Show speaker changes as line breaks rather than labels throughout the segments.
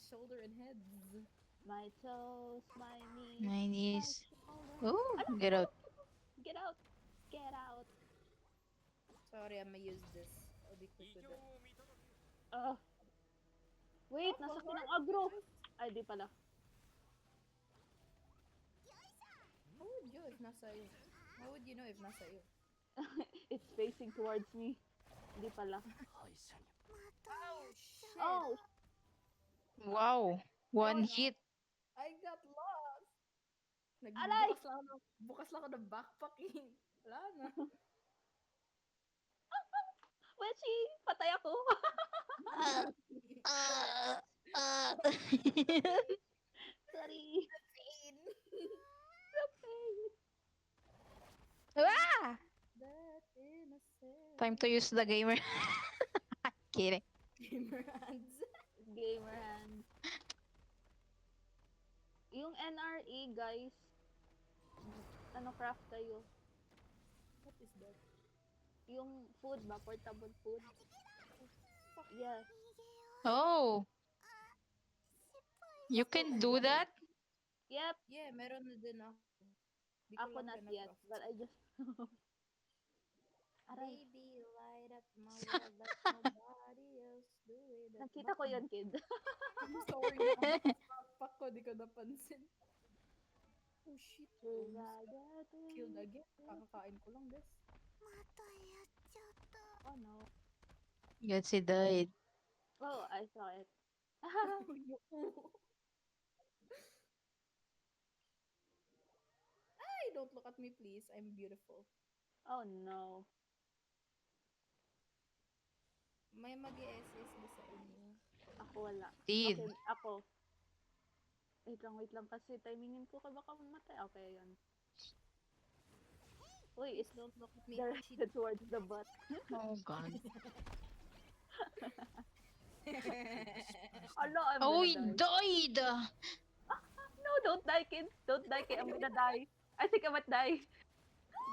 shoulder, and heads.
My toes, my knees,
My
my
knees.
shoulder.
Oh,
Ano?
get out.
Get out! Get out!
Sorry, I'm gonna use this. I'll be quick with it.
Ugh. Wait,
Oh,
nasa
full
akin ang
heart?
agro!
Nice.
Ay, di pala.
How would you if nasa iyo? How would you know if nasa iyo?
It's facing towards me. Di pala.
Oh shit!
Oh!
Wow. One
no.
hit.
I got lost.
Aray!
Bukas lang ako ng backpack eh. Wala na.
Weshi! Patay ako!
Uh, uh.
Sorry.
Pain.
Pain.
Ah!
That innocent.
Time to use the gamer. Kidding.
Gamer hands.
Gamer hands. Yung NRE, guys. Ano craft kayo?
What is that?
Yung food ba? Portable food? Yes.
Oh. You can do that?
Yep.
Yeah, meron na din ako. Di ko
Ako
lang
not yet.
pinag-craft.
But I just... Aray.
Baby, light up my world like nobody else do it.
Nakita ko yun, kid.
I'm sorry, nakabukas backpack ko, di ko napansin. Oh shit, killed again. Kakakain ko lang, bes.
Oh no.
Yes, he died.
Oh, I saw it.
Ay, don't look at me, please. I'm beautiful.
Oh no.
May mag-i-SS ba sa inyo?
Ako wala.
Did.
Okay, ako. Wait lang kasi timingin ko kaya baka mamatay. Okay, yun. Uy,
Please
it's
don't look at me.
directed towards the butt.
Oh, God.
Hello, I'm
Oh,
gonna
he
die.
died!
No, don't die, kid. Don't die, kid. I'm gonna die. I think I might die.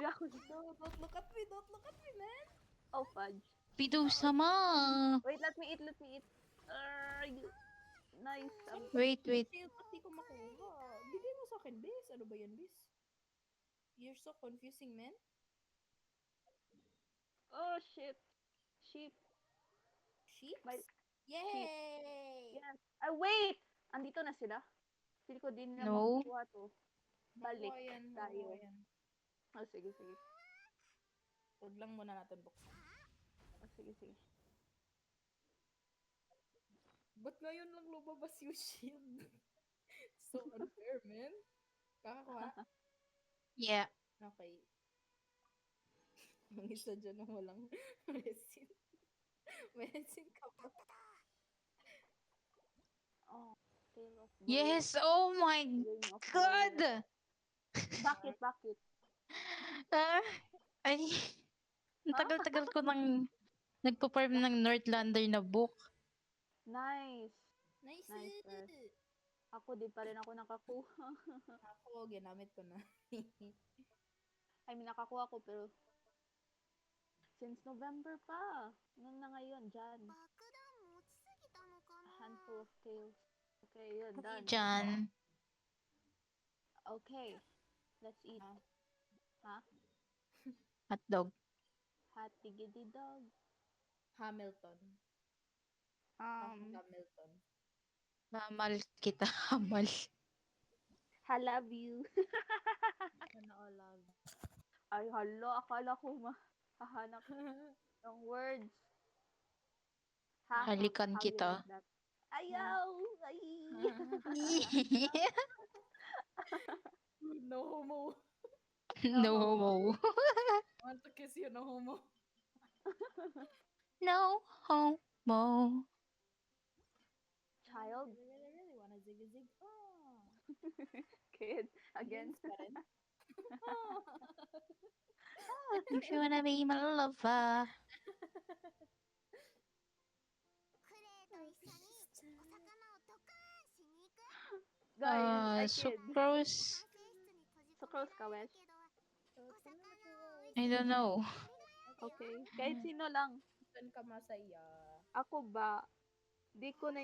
Di ako.
No, don't look at me. Don't look at me, man.
Oh, fudge.
Pido-sama!
Wait, let me eat. Nice.
Wait.
Shield, ba't di ko makuha? Bigay mo sa akin, bis. Ano ba yan, bis? You're so confusing, man.
Oh, shit. Sheep.
Sheeps?
My-
Yay!
Yes. Ay, wait! Andito na sila. Feel ko din nila
No.
makukuha to. Balik tayo.
Makuha yan.
Oh, sige.
Huwag lang muna natin buksan.
Oh, sige.
Ba't ngayon lang lumabas yung shield? So unfair, man. Kakakuha?
Yeah.
Okay. Ang isa dyan na walang resin. Resin ka ba?
Oh, Tail of Bird.
Yes! Oh my
Ring of
God!
Bird. Bakit?
Ah, ay, ang tagal-tagal ko nang nagpa-farm ng Northlander na book.
Nice.
Nice!
Sir. Ako, di pa rin ako nakakuha.
Ako, ginamit ko na.
I mean, nakakuha ko, pero since November pa. Na ngayon, dyan. A handful of tails. Okay, yun, done.
Diyan.
Okay, let's eat. Ha?
Hotdog.
Hot diggity dog.
Hamilton. Hamilton.
Mamal kita, hamal.
I love you.
Sana all love.
Ay, hala, akala ko hahanap ng words. Ha?
Halikan
How you
kita.
like that? Ayaw! Ay!
No homo.
No homo.
I want to kiss you, no homo.
No homo.
Child?
I really wanna zig. Oh.
Kid? Again?
Games pa rin.
If you wanna be my lover.
Guys,
Sucrose.
Sucrose ka, Wesh?
I don't know.
Okay. Kahit sino lang.
Saan ka masaya?
Ako ba? Di ko na